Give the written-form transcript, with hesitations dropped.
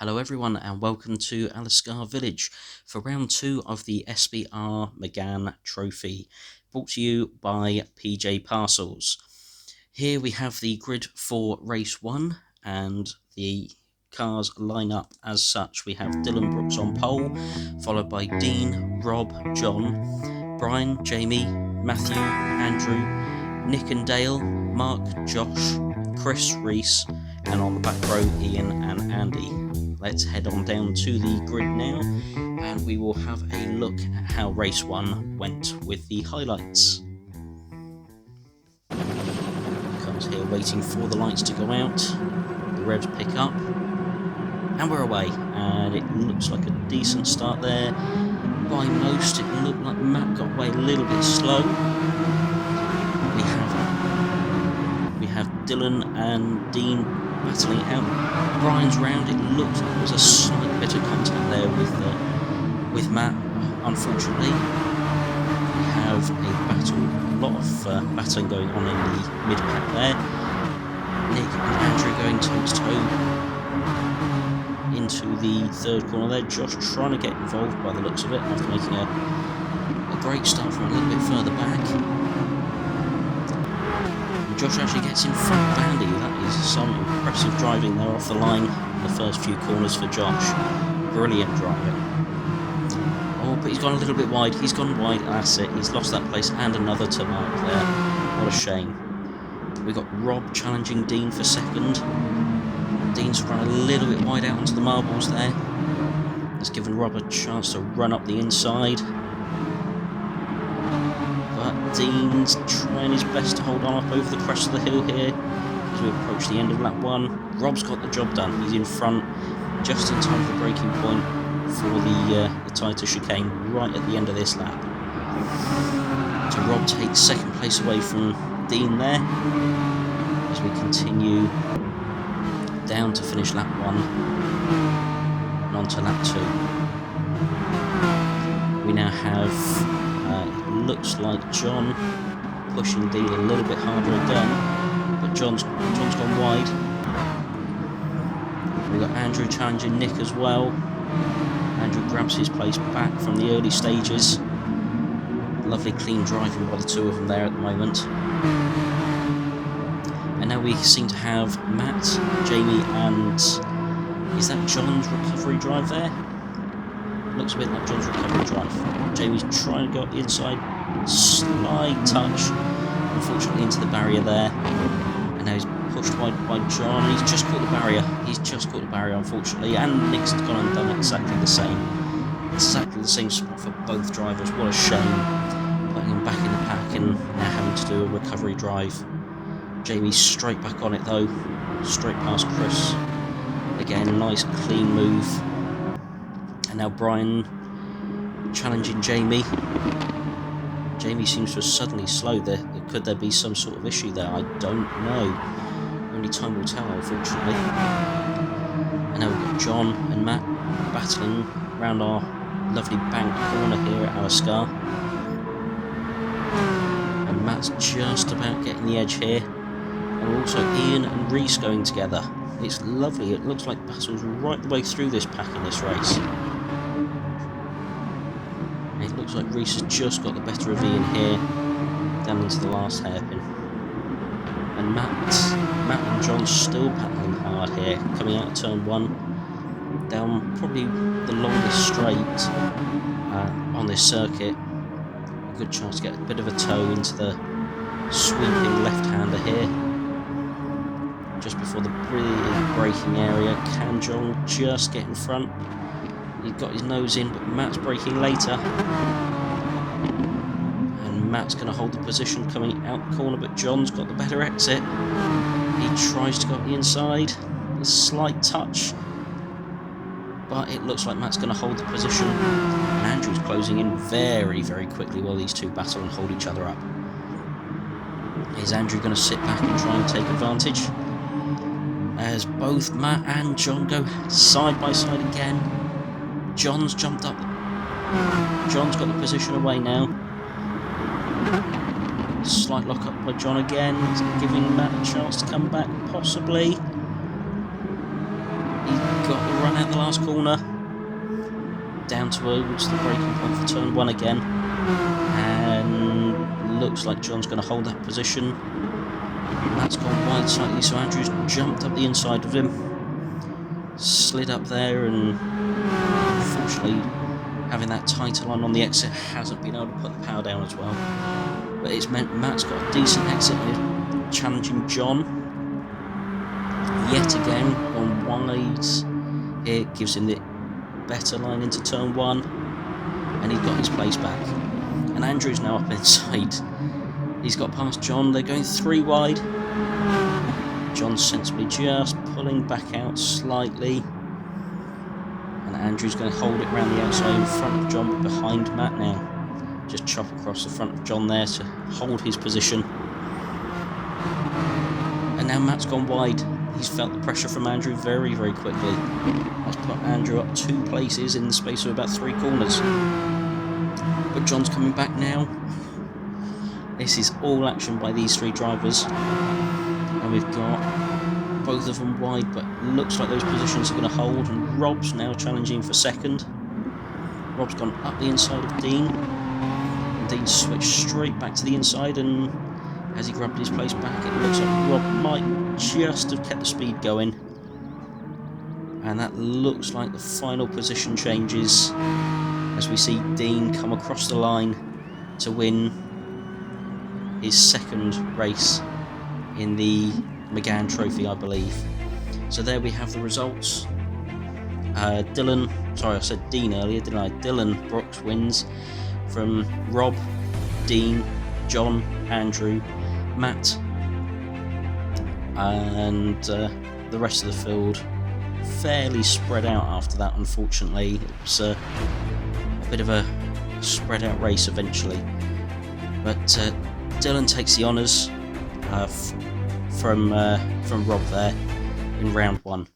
Hello everyone and welcome to Alsace Village for round 2 of the SBR Megane trophy, brought to you by PJ Parcels. Here we have the grid for race 1 and the cars line up as such. We have Dylan Brooks on pole, followed by Dean, Rob, John, Brian, Jamie, Matthew, Andrew, Nick and Dale, Mark, Josh, Chris, Reese, and on the back row Ian and Andy. Let's head on down to the grid now and we will have a look at how race 1 went with the highlights. Cars here waiting for the lights to go out, the revs pick up, and we're away. And it looks like a decent start there. By most, it looked like Matt got away a little bit slow. We have Dylan and Dean battling out. Brian's round, it looks like there was a slight bit of contact there with Matt. Unfortunately, we have a lot of battling going on in the mid-pack there. Nick and Andrew going toe-to-toe into the third corner there. Josh trying to get involved by the looks of it after making a great start from a little bit further back. Josh actually gets in front of Andy. That is some impressive driving there off the line. The first few corners for Josh. Brilliant driving. Oh, but he's gone a little bit wide. He's gone wide, and that's it. He's lost that place and another to Mark there. What a shame. We got Rob challenging Dean for second. Dean's run a little bit wide out onto the marbles there. It's given Rob a chance to run up the inside. But Dean's trying his best to hold on up over the crest of the hill here as we approach the end of lap 1. Rob's got the job done. He's in front just in time for the braking point for the tighter chicane right at the end of this lap. So Rob takes second place away from Dean there as we continue down to finish lap 1 and on to lap 2. We now have looks like John pushing Dean a little bit harder again, but John's gone wide. We've got Andrew challenging Nick as well. Andrew grabs his place back from the early stages. Lovely clean driving by the two of them there at the moment. And now we seem to have Matt, Jamie and... is that John's recovery drive there? Looks a bit like John's recovery drive. Jamie's trying to go up the inside. Slight touch, unfortunately, into the barrier there. And now he's pushed wide by John. He's just caught the barrier. Unfortunately. And Nick's gone and done exactly the same. Exactly the same spot for both drivers. What a shame. Putting him back in the pack and now having to do a recovery drive. Jamie's straight back on it though. Straight past Chris. Again, a nice clean move. And now Brian challenging Jamie. Jamie seems to have suddenly slowed there. Could there be some sort of issue there? I don't know. Only time will tell, unfortunately. And now we've got John and Matt battling around our lovely bank corner here at Alsace. And Matt's just about getting the edge here. And also Ian and Reese going together. It's lovely. It looks like battles right the way through this pack in this race. It looks like Reese has just got the better of Ian here, down into the last hairpin. And Matt and John still battling hard here, coming out of turn 1, down probably the longest straight on this circuit. A good chance to get a bit of a toe into the sweeping left-hander here. Just before the brilliant braking area, can John just get in front? He's got his nose in, but Matt's braking later. And Matt's going to hold the position coming out the corner, but John's got the better exit. He tries to go up the inside. A slight touch. But it looks like Matt's going to hold the position. And Andrew's closing in very, very quickly while these two battle and hold each other up. Is Andrew going to sit back and try and take advantage? As both Matt and John go side by side again. John's jumped up. John's got the position away now. Slight lock up by John again, giving Matt a chance to come back, possibly. He's got the run at the last corner, down towards the braking point for turn 1 again, and looks like John's going to hold that position. Matt's gone wide slightly, so Andrew's jumped up the inside of him, slid up there, and unfortunately having that tighter line on the exit hasn't been able to put the power down as well. But it's meant Matt's got a decent exit and is challenging John. Yet again, gone wide. It gives him the better line into turn 1, and he's got his place back. And Andrew's now up inside. He's got past John, they're going 3 wide. John's sensibly just pulling back out slightly. And Andrew's going to hold it around the outside in front of John, but behind Matt now. Just chop across the front of John there to hold his position. And now Matt's gone wide. He's felt the pressure from Andrew very, very quickly. That's put Andrew up 2 places in the space of about 3 corners. But John's coming back now. This is all action by these 3 drivers. And we've got both of them wide, but looks like those positions are going to hold. And Rob's now challenging for second. Rob's gone up the inside of Dean. And Dean switched straight back to the inside, and as he grabbed his place back, it looks like Rob might just have kept the speed going. And that looks like the final position changes as we see Dean come across the line to win his 2nd race in the Megane Trophy, I believe. So there we have the results. I said Dean earlier, didn't I? Dylan Brooks wins from Rob, Dean, John, Andrew, Matt, and the rest of the field fairly spread out after that, unfortunately. It was a bit of a spread out race eventually. But Dylan takes the honours from Rob there in round 1.